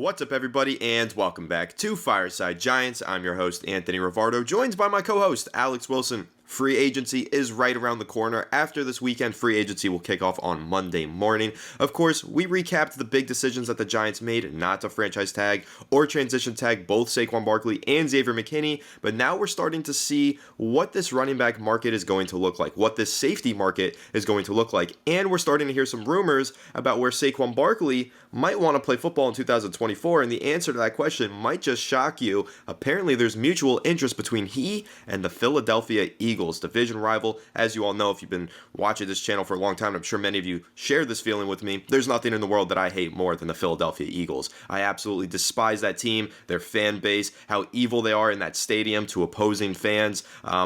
What's up, everybody, and welcome back to Fireside Giants. I'm your host, Anthony Rivardo, joined by my co-host, Alex Wilson. Free agency is right around the corner. After this weekend, free agency will kick off on Monday morning. Of course, we recapped the big decisions that the Giants made not to franchise tag or transition tag both Saquon Barkley and Xavier Legette, but now we're starting to see what this running back market is going to look like, what this safety market is going to look like, and we're starting to hear some rumors about where Saquon Barkley might want to play football in 2024, and the answer to that question might just shock you. Apparently, there's mutual interest between he and the Philadelphia Eagles, division rival. As you all know, if you've been watching this channel for a long time, I'm sure many of you share this feeling with me. There's nothing in the world that I hate more than the Philadelphia Eagles. I absolutely despise that team, their fan base, how evil they are in that stadium to opposing fans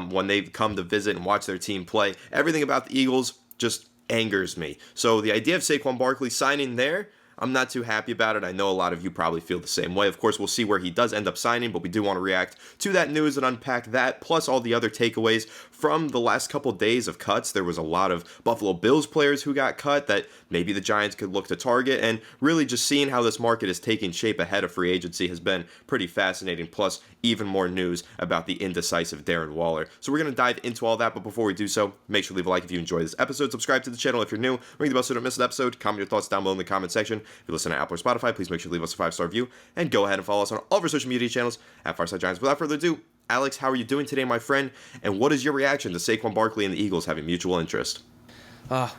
when they come to visit and watch their team play. Everything about the Eagles just angers me. So the idea of Saquon Barkley signing there, I'm not too happy about it. I know a lot of you probably feel the same way. Of course, we'll see where he does end up signing, but we do want to react to that news and unpack that, plus all the other takeaways from the last couple days of cuts. There was a lot of Buffalo Bills players who got cut that maybe the Giants could look to target, and really just seeing how this market is taking shape ahead of free agency has been pretty fascinating, plus even more news about the indecisive Darren Waller. So we're going to dive into all that, but before we do so, make sure to leave a like if you enjoyed this episode, subscribe to the channel if you're new, ring the bell so you don't miss an episode, comment your thoughts down below in the comment section. If you listen to Apple or Spotify, please make sure to leave us a 5-star review, and go ahead and follow us on all of our social media channels at Fireside Giants. Without further ado, Alex, how are you doing today, my friend? And what is your reaction to Saquon Barkley and the Eagles having mutual interest?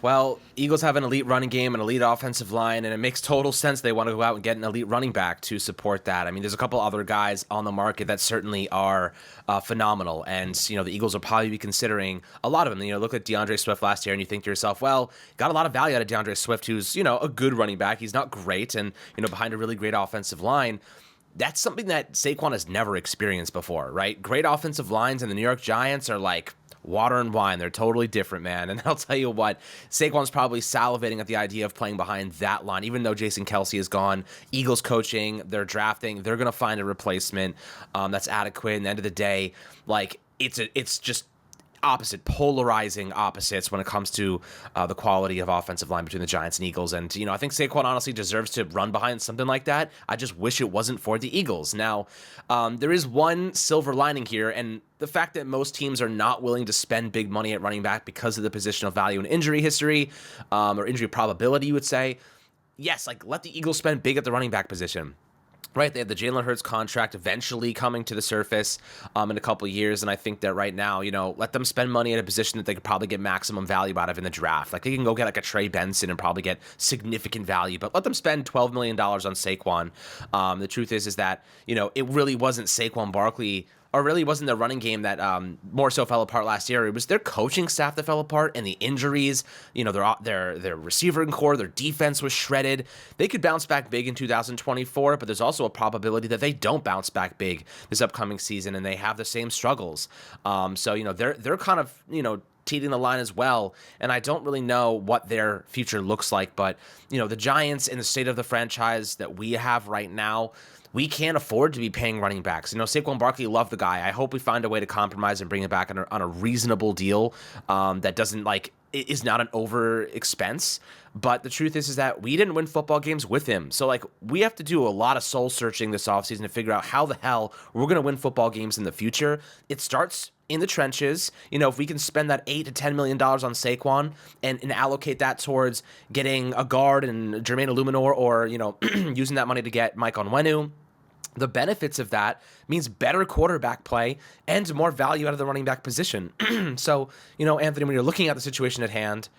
Well, Eagles have an elite running game, an elite offensive line, and it makes total sense they want to go out and get an elite running back to support that. I mean, there's a couple other guys on the market that certainly are phenomenal, and, the Eagles will probably be considering a lot of them. Look at DeAndre Swift last year, and you think to yourself, well, got a lot of value out of DeAndre Swift, who's, a good running back. He's not great, and, behind a really great offensive line. That's something that Saquon has never experienced before, right? Great offensive lines, and the New York Giants are like water and wine. They're totally different, man. And I'll tell you what, Saquon's probably salivating at the idea of playing behind that line. Even though Jason Kelce is gone, Eagles coaching, they're drafting, they're going to find a replacement that's adequate. And at the end of the day, it's just polarizing opposites when it comes to the quality of offensive line between the Giants and Eagles. And, I think Saquon honestly deserves to run behind something like that. I just wish it wasn't for the Eagles. Now, there is one silver lining here, and the fact that most teams are not willing to spend big money at running back because of the positional value and injury history, or injury probability, you would say. Yes, let the Eagles spend big at the running back position. Right, they have the Jalen Hurts contract eventually coming to the surface in a couple of years, and I think that right now, let them spend money at a position that they could probably get maximum value out of in the draft. They can go get a Trey Benson and probably get significant value, but let them spend $12 million on Saquon. The truth is that, it really wasn't Saquon Barkley, or really wasn't the running game that more so fell apart last year. It was their coaching staff that fell apart, and the injuries. Their receiver core, their defense was shredded. They could bounce back big in 2024, but there's also a probability that they don't bounce back big this upcoming season, and they have the same struggles. So they're kind of teeting the line as well, and I don't really know what their future looks like. But the Giants, in the state of the franchise that we have right now, we can't afford to be paying running backs. Saquon Barkley, love the guy. I hope we find a way to compromise and bring it back on a reasonable deal that doesn't is not an over expense. But the truth is that we didn't win football games with him. So we have to do a lot of soul searching this offseason to figure out how the hell we're going to win football games in the future. It starts in the trenches. If we can spend that $8 to $10 million on Saquon and allocate that towards getting a guard and Jermaine Illuminor, or, using that money to get Mike Onwenu, the benefits of that means better quarterback play and more value out of the running back position. So, Anthony, when you're looking at the situation at hand,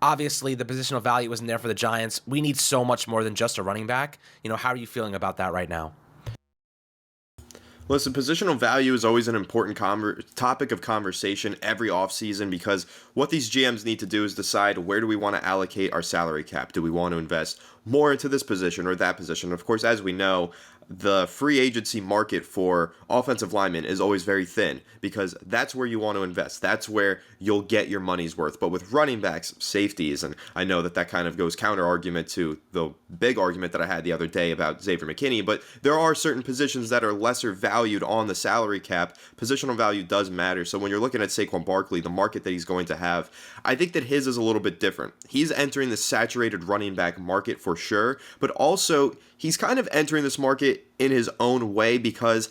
obviously the positional value wasn't there for the Giants. We need so much more than just a running back. How are you feeling about that right now? Listen, positional value is always an important topic of conversation every offseason, because what these GMs need to do is decide, where do we want to allocate our salary cap? Do we want to invest more into this position or that position? Of course, as we know, the free agency market for offensive linemen is always very thin, because that's where you want to invest. That's where you'll get your money's worth. But with running backs, safeties, and I know that kind of goes counter argument to the big argument that I had the other day about Xavier Legette, but there are certain positions that are lesser valued on the salary cap. Positional value does matter. So when you're looking at Saquon Barkley, the market that he's going to have, I think that his is a little bit different. He's entering the saturated running back market for for sure, but also he's kind of entering this market in his own way because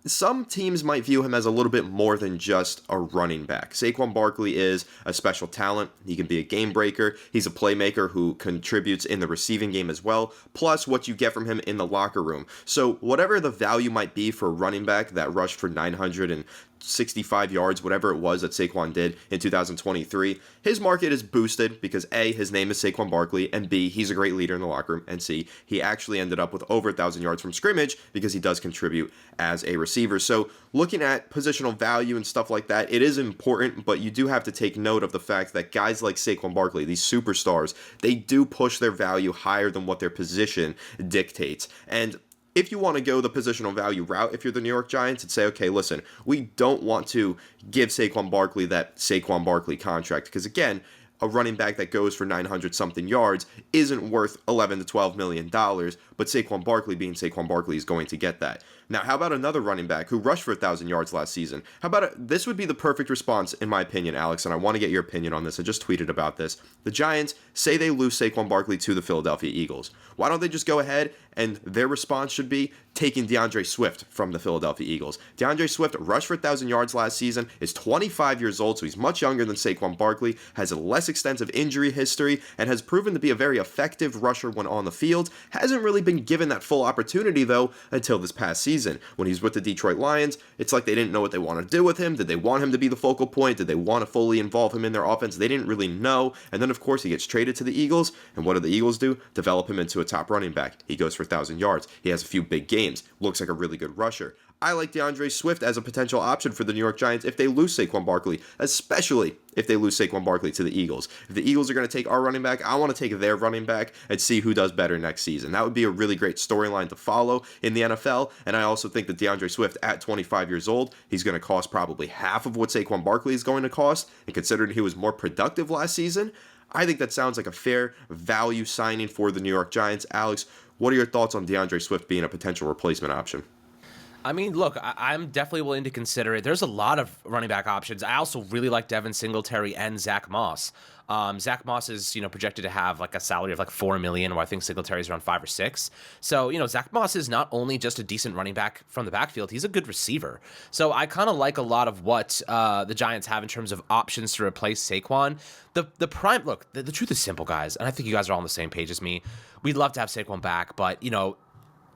some teams might view him as a little bit more than just a running back. Saquon Barkley is a special talent. He can be a game breaker. He's a playmaker who contributes in the receiving game as well, plus what you get from him in the locker room. So whatever the value might be for a running back that rushed for 965 yards, whatever it was that Saquon did in 2023, his market is boosted because A, his name is Saquon Barkley, and B, he's a great leader in the locker room, and C, he actually ended up with over 1,000 yards from scrimmage because he does contribute as a receiver. So looking at positional value and stuff like that, it is important, but you do have to take note of the fact that guys like Saquon Barkley, these superstars, they do push their value higher than what their position dictates. And if you want to go the positional value route, if you're the New York Giants, and say, okay, listen, we don't want to give Saquon Barkley that Saquon Barkley contract, because again, a running back that goes for 900 something yards isn't worth 11 to 12 million dollars, but Saquon Barkley being Saquon Barkley is going to get that. Now, how about another running back who rushed for 1,000 yards last season? How about this would be the perfect response, in my opinion, Alex, and I want to get your opinion on this. I just tweeted about this. The Giants say they lose Saquon Barkley to the Philadelphia Eagles. Why don't they just go ahead and their response should be taking DeAndre Swift from the Philadelphia Eagles? DeAndre Swift rushed for 1,000 yards last season, is 25 years old, so he's much younger than Saquon Barkley, has a less extensive injury history, and has proven to be a very effective rusher when on the field. Hasn't really been given that full opportunity, though, until this past season. When he's with the Detroit Lions, it's like they didn't know what they want to do with him. Did they want him to be the focal point? Did they want to fully involve him in their offense? They didn't really know. And then, of course, he gets traded to the Eagles. And what do the Eagles do? Develop him into a top running back. He goes for 1,000 yards. He has a few big games. Looks like a really good rusher. I like DeAndre Swift as a potential option for the New York Giants if they lose Saquon Barkley, especially if they lose Saquon Barkley to the Eagles. If the Eagles are going to take our running back, I want to take their running back and see who does better next season. That would be a really great storyline to follow in the NFL, and I also think that DeAndre Swift at 25 years old, he's going to cost probably half of what Saquon Barkley is going to cost, and considering he was more productive last season, I think that sounds like a fair value signing for the New York Giants. Alex, what are your thoughts on DeAndre Swift being a potential replacement option? I mean, look, I'm definitely willing to consider it. There's a lot of running back options. I also really like Devin Singletary and Zach Moss. Zach Moss is, projected to have like a salary of like $4 million, where I think Singletary's around 5 or 6. So, Zach Moss is not only just a decent running back from the backfield, he's a good receiver. So I kind of like a lot of what the Giants have in terms of options to replace Saquon. The truth is simple, guys, and I think you guys are all on the same page as me. We'd love to have Saquon back, but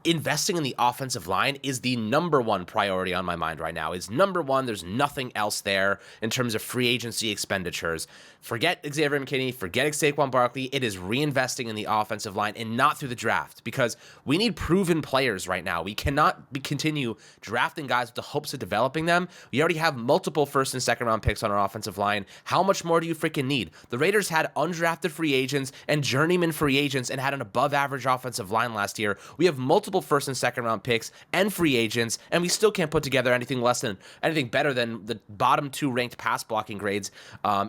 investing in the offensive line is the number one priority on my mind right now. It's number one. There's nothing else there in terms of free agency expenditures. Forget Xavier McKinney, forget Saquon Barkley. It is reinvesting in the offensive line and not through the draft, because we need proven players right now. We cannot continue drafting guys with the hopes of developing them. We already have multiple first and second round picks on our offensive line. How much more do you freaking need? The Raiders had undrafted free agents and journeyman free agents and had an above average offensive line last year. We have multiple first and second round picks and free agents, and we still can't put together anything better than the bottom 2 ranked pass blocking grades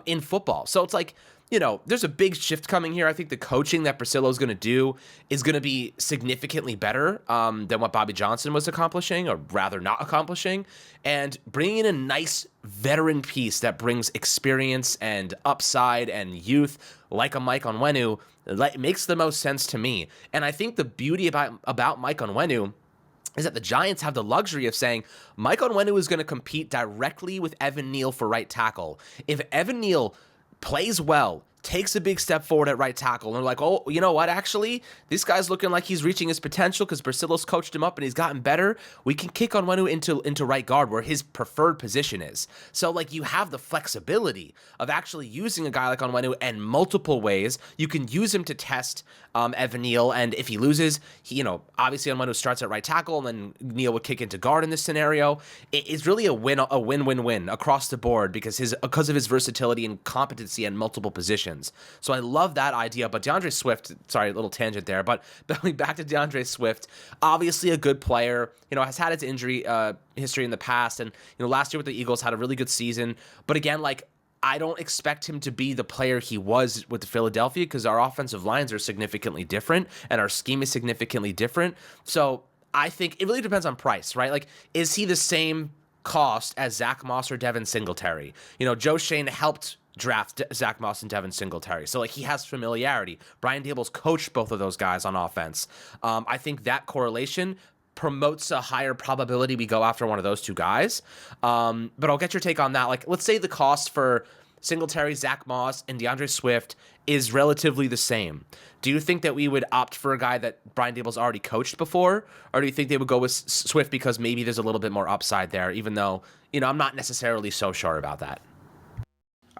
in football. So it's like, there's a big shift coming here. I think the coaching that Priscilla is going to do is going to be significantly better than what Bobby Johnson was accomplishing, or rather not accomplishing, and bringing in a nice veteran piece that brings experience and upside and youth like a Mike Onwenu makes the most sense to me. And I think the beauty about Mike Onwenu is that the Giants have the luxury of saying Mike Onwenu is going to compete directly with Evan Neal for right tackle. If Evan Neal plays well, takes a big step forward at right tackle, and they're like, oh, you know what, actually, this guy's looking like he's reaching his potential because Barcelos coached him up and he's gotten better, we can kick Onwenu into right guard, where his preferred position is. So, like, you have the flexibility of actually using a guy like Onwenu in multiple ways. You can use him to test Evan Neal, and if he loses, obviously Onwenu starts at right tackle, and then Neal would kick into guard in this scenario. It's really a win-win-win across the board because of his versatility and competency in multiple positions. So I love that idea. But DeAndre Swift, sorry, a little tangent there, but going back to DeAndre Swift, obviously a good player, has had its injury history in the past, and last year with the Eagles had a really good season. But again, I don't expect him to be the player he was with the Philadelphia, because our offensive lines are significantly different and our scheme is significantly different. So I think it really depends on price, right? Is he the same cost as Zach Moss or Devin Singletary? Joe Shane helped draft Zach Moss and Devin Singletary. So, like, he has familiarity. Brian Daboll's coached both of those guys on offense. I think that correlation promotes a higher probability we go after one of those two guys. But I'll get your take on that. Like, let's say the cost for Singletary, Zach Moss, and DeAndre Swift is relatively the same. Do you think that we would opt for a guy that Brian Daboll's already coached before? Or do you think they would go with Swift because maybe there's a little bit more upside there, even though, I'm not necessarily so sure about that?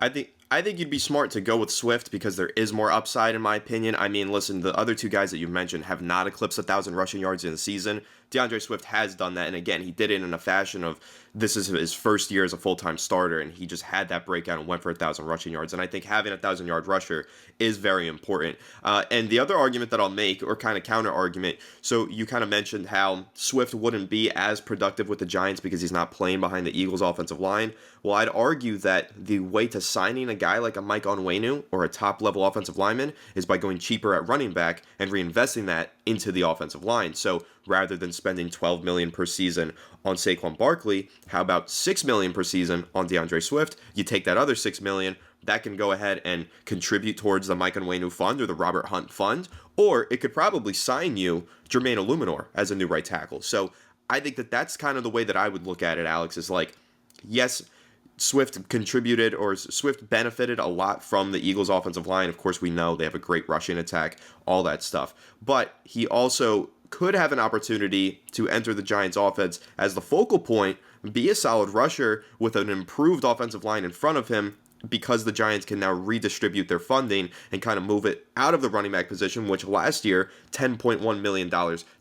I think you'd be smart to go with Swift because there is more upside, in my opinion. I mean, listen, the other two guys that you mentioned have not eclipsed 1,000 rushing yards in the season. DeAndre Swift has done that, and again, he did it in a fashion of this is his first year as a full-time starter, and he just had that breakout and went for 1,000 rushing yards. And I think having a 1,000-yard rusher is very important. And the other argument that I'll make, or kind of counter-argument, so you kind of mentioned how Swift wouldn't be as productive with the Giants because he's not playing behind the Eagles' offensive line. Well, I'd argue that the way to signing a guy like a Mike Onwenu or a top-level offensive lineman is by going cheaper at running back and reinvesting that into the offensive line. So rather than spending $12 million per season on Saquon Barkley, how about $6 million per season on DeAndre Swift? You take that other $6 million, that can go ahead and contribute towards the Mike Onwenu fund or the Robert Hunt fund, or it could probably sign you Jermaine Illuminor as a new right tackle. So I think that that's kind of the way that I would look at it, Alex, is like, yes, Swift contributed, or Swift benefited a lot from the Eagles' offensive line. Of course, we know they have a great rushing attack, all that stuff. But he also could have an opportunity to enter the Giants' offense as the focal point, be a solid rusher with an improved offensive line in front of him, because the Giants can now redistribute their funding and kind of move it out of the running back position, which last year, $10.1 million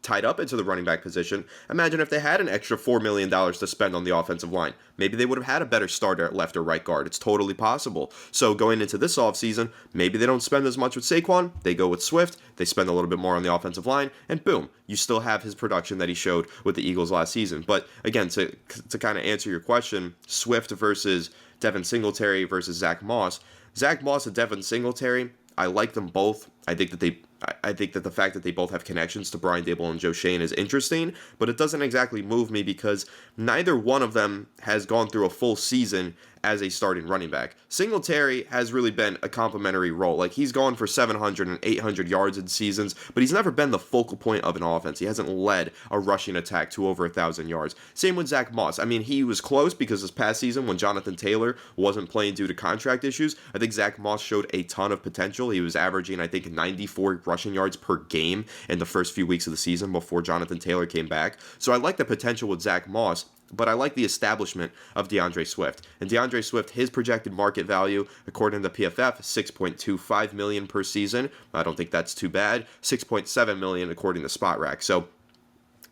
tied up into the running back position. Imagine if they had an extra $4 million to spend on the offensive line. Maybe they would have had a better starter at left or right guard. It's totally possible. So going into this offseason, maybe they don't spend as much with Saquon. They go with Swift. They spend a little bit more on the offensive line. And boom, you still have his production that he showed with the Eagles last season. But again, to kind of answer your question, Swift versus Devin Singletary versus Zach Moss. Zach Moss and Devin Singletary, I like them both. I think that the fact that they both have connections to Brian Daboll and Joe Schoen is interesting, but it doesn't exactly move me because neither one of them has gone through a full season as a starting running back. Singletary has really been a complimentary role. Like, he's gone for 700 and 800 yards in seasons, but he's never been the focal point of an offense. He hasn't led a rushing attack to over 1,000 yards. Same with Zach Moss. I mean, he was close because this past season when Jonathan Taylor wasn't playing due to contract issues, I think Zach Moss showed a ton of potential. He was averaging, I think, 94 rushing yards per game in the first few weeks of the season before Jonathan Taylor came back. So I like the potential with Zach Moss, but I like the establishment of DeAndre Swift. And DeAndre Swift, his projected market value, according to PFF, $6.25 million per season. I don't think that's too bad. $6.7 million according to SpotRack. So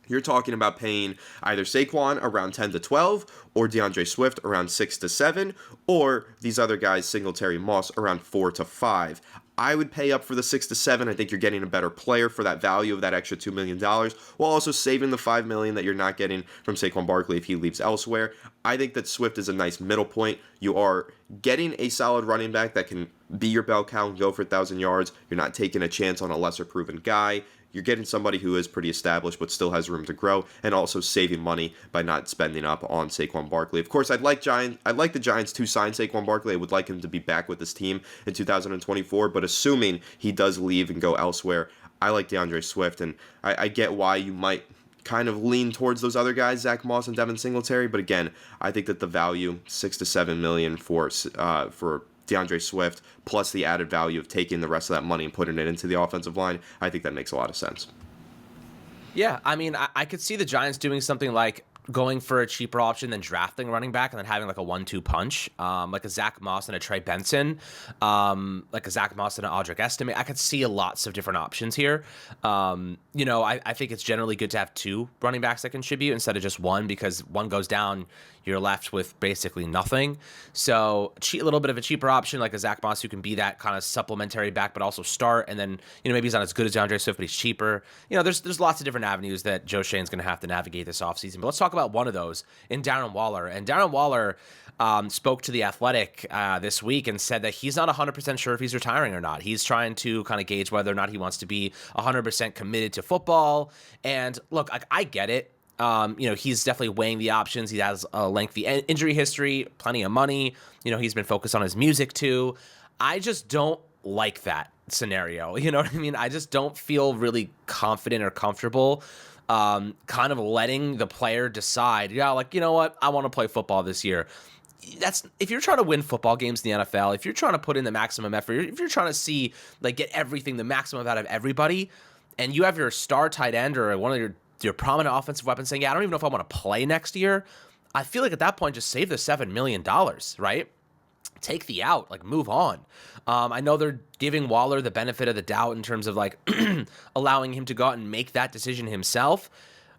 you're talking about paying either Saquon around 10 to 12, or DeAndre Swift around 6 to 7, or these other guys, Singletary, Moss, around 4 to 5. I would pay up for the 6 to 7. I think you're getting a better player for that value of that extra $2 million, while also saving the $5 million that you're not getting from Saquon Barkley if he leaves elsewhere. I think that Swift is a nice middle point. You are getting a solid running back that can be your bell cow and go for 1,000 yards. You're not taking a chance on a lesser proven guy. You're getting somebody who is pretty established but still has room to grow, and also saving money by not spending up on Saquon Barkley. Of course, I'd like the Giants to sign Saquon Barkley. I would like him to be back with this team in 2024, but assuming he does leave and go elsewhere, I like DeAndre Swift, and I get why you might kind of lean towards those other guys, Zach Moss and Devin Singletary, but again, I think that the value, $6 to $7 million for DeAndre Swift, plus the added value of taking the rest of that money and putting it into the offensive line, I think that makes a lot of sense. Yeah, I mean, I could see the Giants doing something like going for a cheaper option than drafting running back and then having like a 1-2 punch, like a Zach Moss and a Trey Benson, like a Zach Moss and an Audric Estime. I could see lots of different options here. I think it's generally good to have two running backs that contribute instead of just one, because one goes down, you're left with basically nothing. So a little bit of a cheaper option like a Zach Moss who can be that kind of supplementary back but also start, and then maybe he's not as good as DeAndre Swift but he's cheaper. There's lots of different avenues that Joe Schoen's going to have to navigate this offseason. But let's talk about one of those in Darren Waller. And Darren Waller spoke to The Athletic this week and said that he's not 100% sure if he's retiring or not. He's trying to kind of gauge whether or not he wants to be 100% committed to football. And look, I get it. He's definitely weighing the options. He has a lengthy injury history, plenty of money. He's been focused on his music too. I just don't like that scenario. You know what I mean? I just don't feel really confident or comfortable kind of letting the player decide, like, you know what, I want to play football this year. That's if you're trying to win football games in the NFL, if you're trying to put in the maximum effort, if you're trying to see, like, get everything, the maximum out of everybody, and you have your star tight end or one of your prominent offensive weapons saying, I don't even know if I want to play next year, I feel like at that point, just save the $7 million, right? Take the out, like, move on. I know they're giving Waller the benefit of the doubt in terms of, like, allowing him to go out and make that decision himself.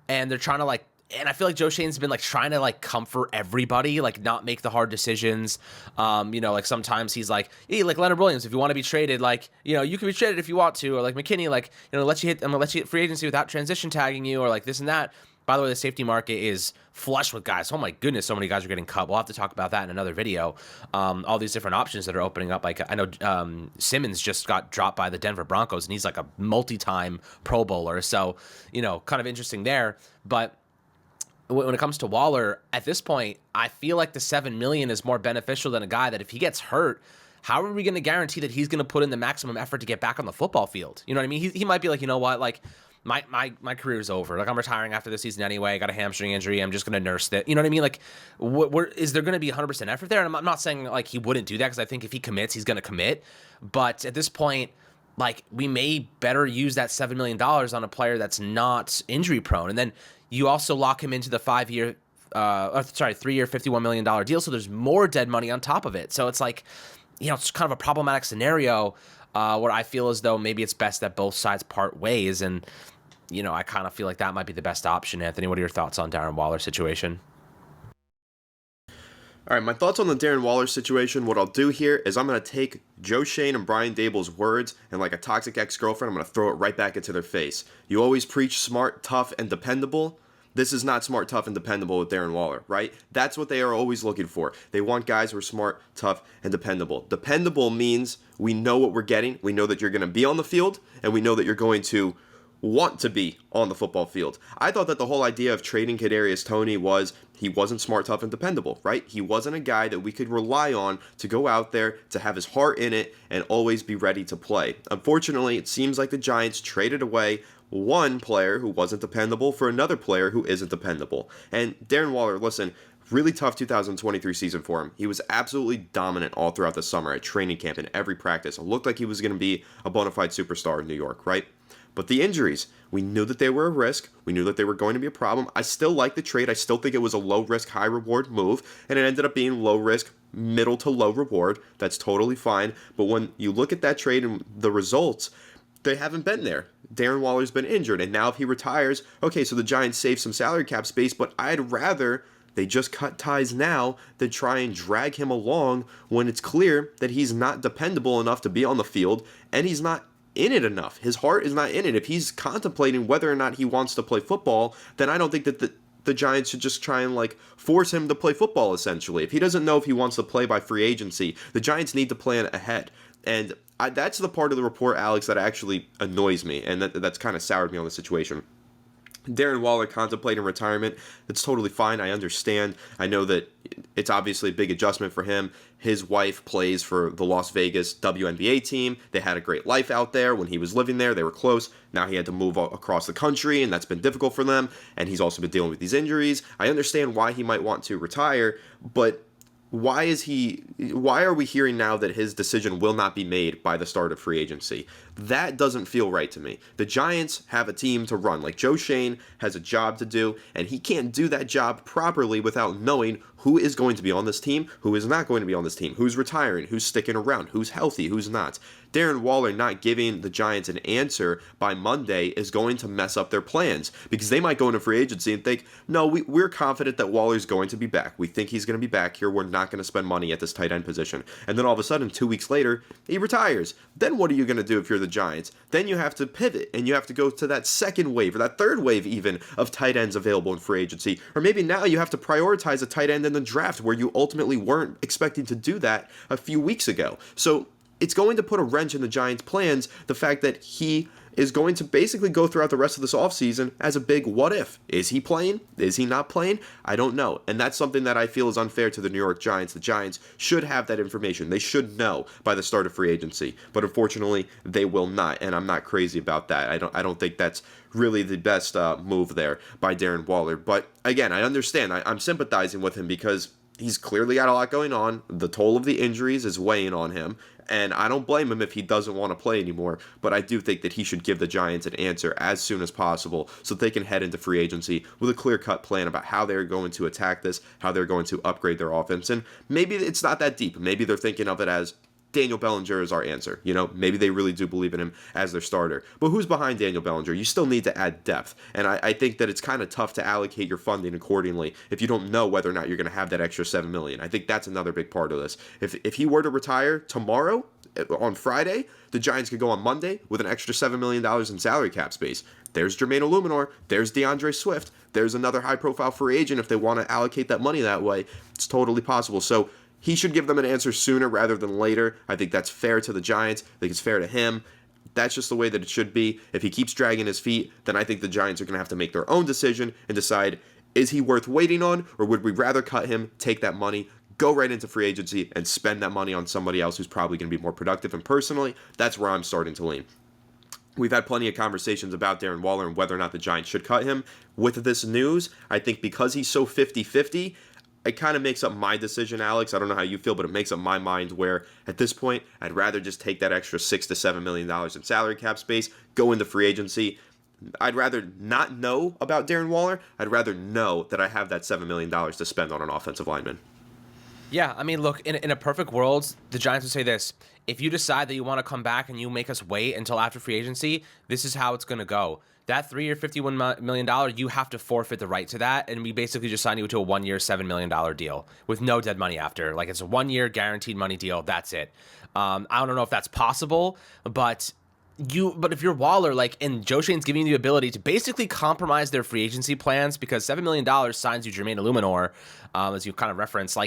And they're trying to, like, and I feel like Joe Shane's been, like, trying to, like, comfort everybody, like, not make the hard decisions. Like, sometimes he's like, hey, like, Leonard Williams, if you want to be traded, like, you can be traded if you want to. Or, like, McKinney, like, I'm going to let you hit free agency without transition tagging you, or, like, this and that. By the way, the safety market is flush with guys. Oh my goodness, so many guys are getting cut. We'll have to talk about that in another video. All these different options that are opening up. Like, I know Simmons just got dropped by the Denver Broncos, and he's like a multi-time Pro Bowler. So, kind of interesting there. But when it comes to Waller, at this point, I feel like the $7 million is more beneficial than a guy that if he gets hurt, how are we going to guarantee that he's going to put in the maximum effort to get back on the football field? You know what I mean? He might be like, you know what, like, my career's over. Like, I'm retiring after this season anyway. I got a hamstring injury. I'm just going to nurse it. You know what I mean? Like, is there going to be 100% effort there? And I'm not saying, like, he wouldn't do that, because I think if he commits, he's going to commit. But at this point, like, we may better use that $7 million on a player that's not injury prone. And then you also lock him into the 3-year, $51 million deal. So there's more dead money on top of it. So it's like, it's kind of a problematic scenario where I feel as though maybe it's best that both sides part ways. And, I kind of feel like that might be the best option. Anthony, what are your thoughts on Darren Waller's situation? All right, my thoughts on the Darren Waller situation, what I'll do here is I'm going to take Joe Shane and Brian Dable's words, and like a toxic ex-girlfriend, I'm going to throw it right back into their face. You always preach smart, tough, and dependable. This is not smart, tough, and dependable with Darren Waller, right? That's what they are always looking for. They want guys who are smart, tough, and dependable. Dependable means we know what we're getting. We know that you're going to be on the field, and we know that you're going to want to be on the football field. I thought that the whole idea of trading Kadarius Toney was he wasn't smart, tough, and dependable, right? He wasn't a guy that we could rely on to go out there, to have his heart in it, and always be ready to play. Unfortunately, it seems like the Giants traded away one player who wasn't dependable for another player who isn't dependable. And Darren Waller, listen, really tough 2023 season for him. He was absolutely dominant all throughout the summer at training camp and every practice. It looked like he was going to be a bona fide superstar in New York, right? But the injuries, we knew that they were a risk. We knew that they were going to be a problem. I still like the trade. I still think it was a low-risk, high-reward move, and it ended up being low-risk, middle to low reward. That's totally fine. But when you look at that trade and the results, they haven't been there. Darren Waller's been injured, and now if he retires, okay, so the Giants save some salary cap space, but I'd rather they just cut ties now than try and drag him along when it's clear that he's not dependable enough to be on the field, and he's not in it enough. His heart is not in it. If he's contemplating whether or not he wants to play football, then I don't think that the Giants should just try and, like, force him to play football, essentially. If he doesn't know if he wants to play by free agency, the Giants need to plan ahead. And that's the part of the report, Alex, that actually annoys me, and that's kind of soured me on the situation. Darren Waller contemplating retirement, that's totally fine. I understand. I know that it's obviously a big adjustment for him. His wife plays for the Las Vegas WNBA team. They had a great life out there. When he was living there, they were close. Now he had to move across the country, and that's been difficult for them. And he's also been dealing with these injuries. I understand why he might want to retire, but why are we hearing now that his decision will not be made by the start of free agency? That doesn't feel right to me. The Giants have a team to run. Like, Joe Shane has a job to do, and he can't do that job properly without knowing who is going to be on this team, who is not going to be on this team, who's retiring, who's sticking around, who's healthy, who's not. Darren Waller not giving the Giants an answer by Monday is going to mess up their plans, because they might go into free agency and think, no, we're confident that Waller's going to be back. We think he's going to be back here. We're not going to spend money at this tight end position. And then all of a sudden, 2 weeks later, he retires. Then what are you going to do if you're the Giants? Then you have to pivot, and you have to go to that second wave, or that third wave even, of tight ends available in free agency. Or maybe now you have to prioritize a tight end in the draft, where you ultimately weren't expecting to do that a few weeks ago. So it's going to put a wrench in the Giants' plans, the fact that he is going to basically go throughout the rest of this offseason as a big what if. Is he playing? Is he not playing? I don't know. And that's something that I feel is unfair to the New York Giants. The Giants should have that information. They should know by the start of free agency. But unfortunately, they will not. And I'm not crazy about that. I don't think that's really the best move there by Darren Waller. But again, I understand. I'm sympathizing with him because he's clearly got a lot going on. The toll of the injuries is weighing on him. And I don't blame him if he doesn't want to play anymore, but I do think that he should give the Giants an answer as soon as possible so that they can head into free agency with a clear-cut plan about how they're going to attack this, how they're going to upgrade their offense. And maybe it's not that deep. Maybe they're thinking of it as Daniel Bellinger is our answer. Maybe they really do believe in him as their starter. But who's behind Daniel Bellinger? You still need to add depth. And I think that it's kind of tough to allocate your funding accordingly if you don't know whether or not you're going to have that extra $7 million. I think that's another big part of this. If he were to retire tomorrow, on Friday, the Giants could go on Monday with an extra $7 million in salary cap space. There's Jermaine Illuminor. There's DeAndre Swift. There's another high-profile free agent if they want to allocate that money that way. It's totally possible. So he should give them an answer sooner rather than later. I think that's fair to the Giants. I think it's fair to him. That's just the way that it should be. If he keeps dragging his feet, then I think the Giants are going to have to make their own decision and decide, is he worth waiting on, or would we rather cut him, take that money, go right into free agency, and spend that money on somebody else who's probably going to be more productive? And personally, that's where I'm starting to lean. We've had plenty of conversations about Darren Waller and whether or not the Giants should cut him. With this news, I think because he's so 50-50, it kind of makes up my decision, Alex. I don't know how you feel, but it makes up my mind where, at this point, I'd rather just take that extra $6 to $7 million in salary cap space, go into free agency. I'd rather not know about Darren Waller. I'd rather know that I have that $7 million to spend on an offensive lineman. Yeah, I mean, look, in a perfect world, the Giants would say this. If you decide that you want to come back and you make us wait until after free agency, this is how it's going to go. That 3-year, $51 million, you have to forfeit the right to that, and we basically just sign you to a 1-year, $7 million deal with no dead money after. Like, it's a 1-year guaranteed money deal. That's it. I don't know if that's possible, but if you're Waller, and Joe Schoen's giving you the ability to basically compromise their free agency plans because $7 million signs you Jermaine Illuminor, as you kind of referenced,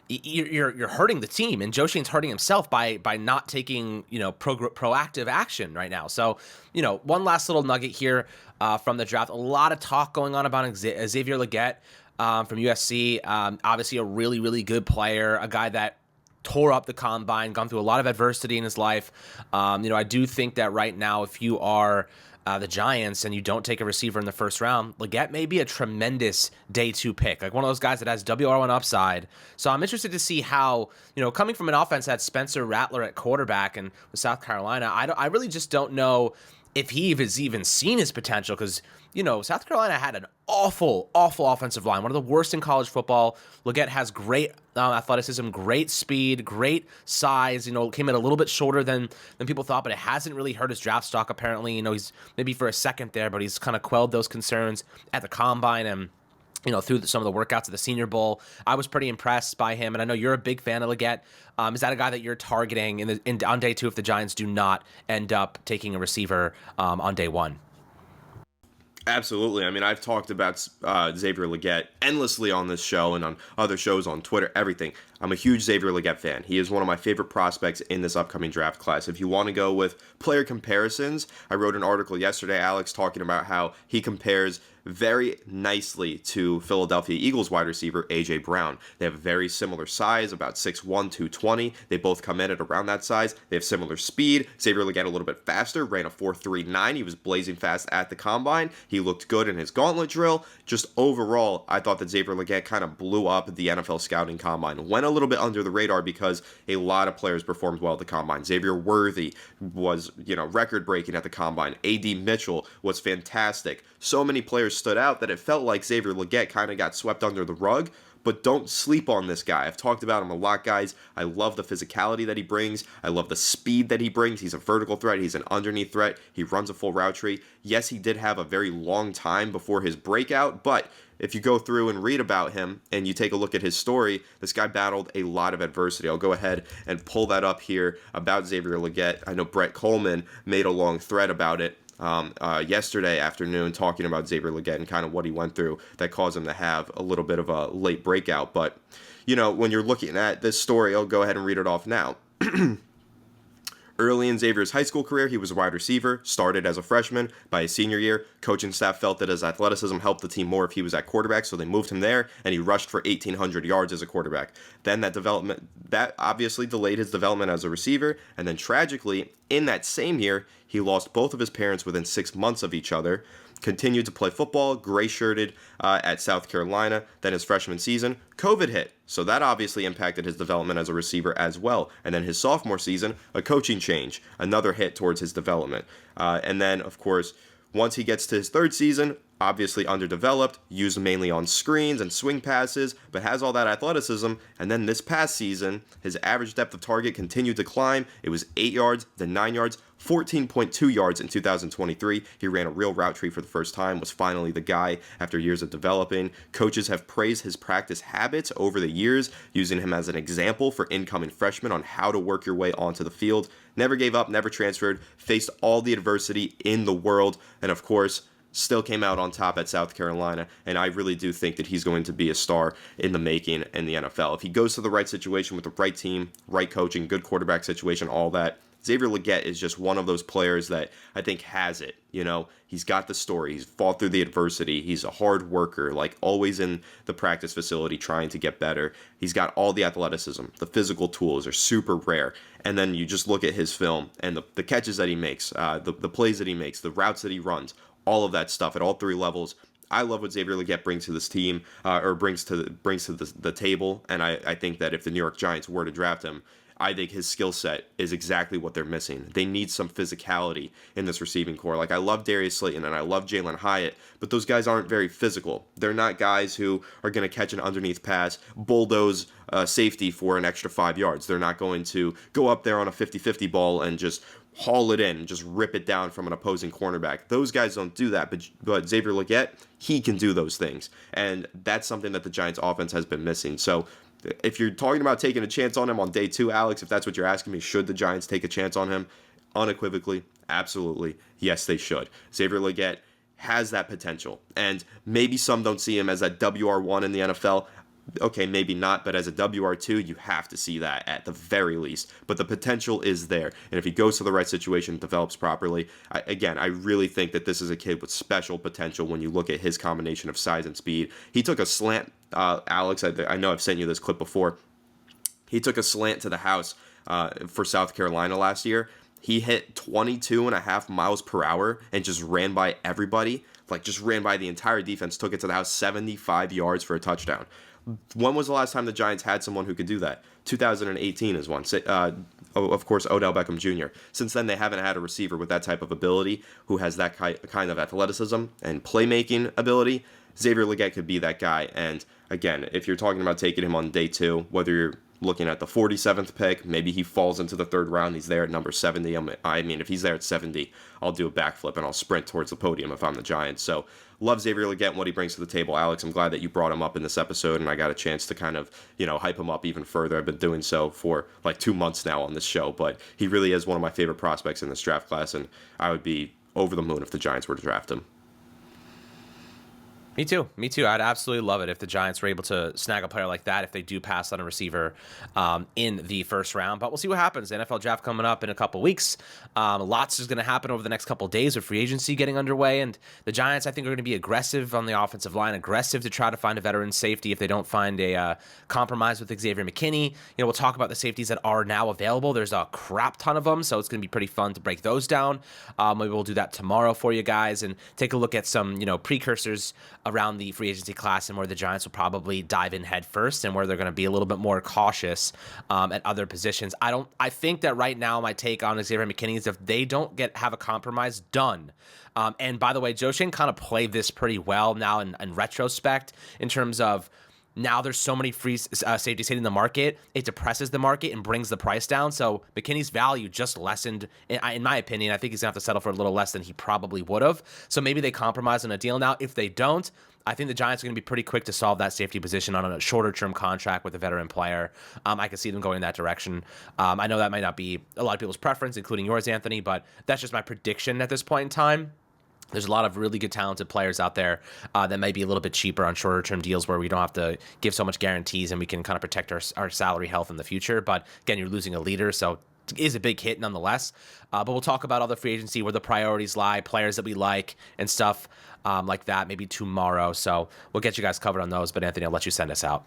you're hurting the team, and Joe Schoen's hurting himself by not taking proactive action right now. So one last little nugget here from the draft. A lot of talk going on about Xavier Legette from USC. Obviously a really, really good player, a guy that tore up the combine, gone through a lot of adversity in his life. I do think that right now, if you are the Giants and you don't take a receiver in the first round, Legette may be a tremendous day 2 pick, like one of those guys that has WR1 upside. So I'm interested to see how, coming from an offense that had Spencer Rattler at quarterback and with South Carolina, I really just don't know if he has even seen his potential because, South Carolina had an awful offensive line, one of the worst in college football. Legette has great athleticism, great speed, great size, came in a little bit shorter than people thought, but it hasn't really hurt his draft stock apparently. He's maybe for a second there, but he's kind of quelled those concerns at the combine and through some of the workouts at the Senior Bowl. I was pretty impressed by him, and I know you're a big fan of Legette. Is that a guy that you're targeting on day 2 if the Giants do not end up taking a receiver on day 1? Absolutely. I mean, I've talked about Xavier Legette endlessly on this show and on other shows on Twitter, everything. I'm a huge Xavier Legette fan. He is one of my favorite prospects in this upcoming draft class. If you want to go with player comparisons, I wrote an article yesterday, Alex, talking about how he compares very nicely to Philadelphia Eagles wide receiver A.J. Brown. They have a very similar size, about 6'1", 220. They both come in at around that size. They have similar speed. Xavier Legette a little bit faster, ran a 4.39. He was blazing fast at the combine. He looked good in his gauntlet drill. Just overall, I thought that Xavier Legette kind of blew up the NFL scouting combine. Went a little bit under the radar because a lot of players performed well at the combine. Xavier Worthy was, record-breaking at the combine. A.D. Mitchell was fantastic. So many players stood out that it felt like Xavier Legette kind of got swept under the rug. But don't sleep on this guy. I've talked about him a lot, guys. I love the physicality that he brings. I love the speed that he brings. He's a vertical threat. He's an underneath threat. He runs a full route tree. Yes, he did have a very long time before his breakout, but if you go through and read about him and you take a look at his story, this guy battled a lot of adversity. I'll go ahead and pull that up here about Xavier Legette. I know Brett Coleman made a long thread about it yesterday afternoon, talking about Xavier Legette and kind of what he went through that caused him to have a little bit of a late breakout. But, when you're looking at this story, I'll go ahead and read it off now. Early in Xavier's high school career, he was a wide receiver, started as a freshman. By his senior year, coaching staff felt that his athleticism helped the team more if he was at quarterback, so they moved him there, and he rushed for 1,800 yards as a quarterback. Then that obviously delayed his development as a receiver, and then tragically, in that same year, he lost both of his parents within 6 months of each other. Continued to play football, gray-shirted at South Carolina. Then his freshman season, COVID hit. So that obviously impacted his development as a receiver as well. And then his sophomore season, a coaching change, another hit towards his development. And then, of course, once he gets to his third season, obviously underdeveloped, used mainly on screens and swing passes, but has all that athleticism. And then this past season, his average depth of target continued to climb. It was 8 yards, then 9 yards, 14.2 yards in 2023. He ran a real route tree for the first time, was finally the guy after years of developing. Coaches have praised his practice habits over the years, using him as an example for incoming freshmen on how to work your way onto the field. Never gave up, never transferred, faced all the adversity in the world, and of course, still came out on top at South Carolina, and I really do think that he's going to be a star in the making in the NFL. If he goes to the right situation with the right team, right coaching, good quarterback situation, all that, Xavier Legette is just one of those players that I think has it. You know, he's got the story. He's fought through the adversity. He's a hard worker, like always in the practice facility trying to get better. He's got all the athleticism. The physical tools are super rare. And then you just look at his film and the catches that he makes, the plays that he makes, the routes that he runs, all of that stuff at all three levels. I love what Xavier Legette brings to this team, or brings to the table. And I think that if the New York Giants were to draft him, I think his skill set is exactly what they're missing. They need some physicality in this receiving core. Like, I love Darius Slayton and I love Jalen Hyatt, but those guys aren't very physical. They're not guys who are going to catch an underneath pass, bulldoze safety for an extra 5 yards. They're not going to go up there on a 50-50 ball and just haul it in and just rip it down from an opposing cornerback. Those guys don't do that, but Xavier Legette, he can do those things. And that's something that the Giants offense has been missing. So if you're talking about taking a chance on him on day 2, Alex, if that's what you're asking me, should the Giants take a chance on him? Unequivocally, absolutely, yes, they should. Xavier Legette has that potential, and maybe some don't see him as a WR1 in the NFL. Okay, maybe not, but as a WR2, you have to see that at the very least. But the potential is there, and if he goes to the right situation, develops properly, I really think that this is a kid with special potential when you look at his combination of size and speed. He took a slant, Alex, I know I've sent you this clip before. He took a slant to the house for South Carolina last year. He hit 22.5 miles per hour and just ran by everybody, like just ran by the entire defense, took it to the house 75 yards for a touchdown. When was the last time the Giants had someone who could do that? 2018 is one. Of course, Odell Beckham Jr. Since then, they haven't had a receiver with that type of ability who has that kind of athleticism and playmaking ability. Xavier Legette could be that guy. And again, if you're talking about taking him on day 2, whether you're looking at the 47th pick, maybe he falls into the 3rd round, he's there at number 70. I mean, if he's there at 70, I'll do a backflip and I'll sprint towards the podium if I'm the Giants. So love Xavier Legette and what he brings to the table. Alex, I'm glad that you brought him up in this episode and I got a chance to kind of, hype him up even further. I've been doing so for like 2 months now on this show, but he really is one of my favorite prospects in this draft class, and I would be over the moon if the Giants were to draft him. Me too. I'd absolutely love it if the Giants were able to snag a player like that if they do pass on a receiver in the 1st round. But we'll see what happens. The NFL draft coming up in a couple weeks. Lots is going to happen over the next couple of days with free agency getting underway. And the Giants, I think, are going to be aggressive on the offensive line, aggressive to try to find a veteran safety if they don't find a compromise with Xavier McKinney. We'll talk about the safeties that are now available. There's a crap ton of them, so it's going to be pretty fun to break those down. Maybe we'll do that tomorrow for you guys and take a look at some, precursors around the free agency class and where the Giants will probably dive in head first and where they're going to be a little bit more cautious at other positions. I think that right now my take on Xavier McKinney is if they don't have a compromise done. And by the way, Joe Shane kind of played this pretty well now in retrospect in terms of now there's so many free safeties hitting the market, it depresses the market and brings the price down. So McKinney's value just lessened, in my opinion. I think he's going to have to settle for a little less than he probably would have. So maybe they compromise on a deal now. If they don't, I think the Giants are going to be pretty quick to solve that safety position on a shorter-term contract with a veteran player. I can see them going in that direction. I know that might not be a lot of people's preference, including yours, Anthony, but that's just my prediction at this point in time. There's a lot of really good talented players out there that might be a little bit cheaper on shorter term deals where we don't have to give so much guarantees and we can kind of protect our salary health in the future. But again, you're losing a leader, so is a big hit nonetheless. But we'll talk about other free agency, where the priorities lie, players that we like, and stuff like that, maybe tomorrow. So we'll get you guys covered on those. But Anthony, I'll let you send us out.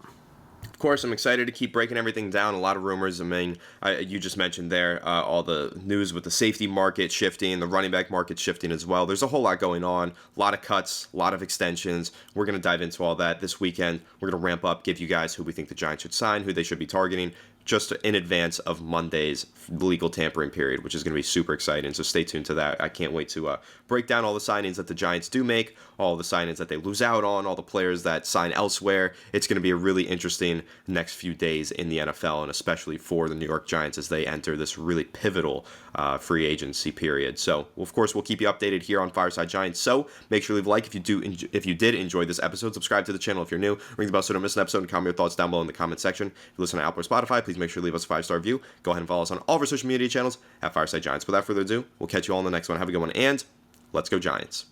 Of course, I'm excited to keep breaking everything down. A lot of rumors. I mean, you just mentioned there all the news with the safety market shifting, the running back market shifting as well. There's a whole lot going on. A lot of cuts, a lot of extensions. We're going to dive into all that this weekend. We're going to ramp up, give you guys who we think the Giants should sign, who they should be targeting, just in advance of Monday's legal tampering period, which is going to be super exciting. So stay tuned to that. I can't wait to break down all the signings that the Giants do make, all the signings that they lose out on, all the players that sign elsewhere. It's going to be a really interesting next few days in the NFL, and especially for the New York Giants as they enter this really pivotal free agency period. So, of course, we'll keep you updated here on Fireside Giants. So make sure to leave a like if you did enjoy this episode. Subscribe to the channel if you're new. Ring the bell so you don't miss an episode, and comment your thoughts down below in the comment section. If you listen to Apple or Spotify, please make sure to leave us a 5-star review. Go ahead and follow us on all of our social media channels at Fireside Giants. Without further ado, we'll catch you all in the next one. Have a good one, and let's go Giants.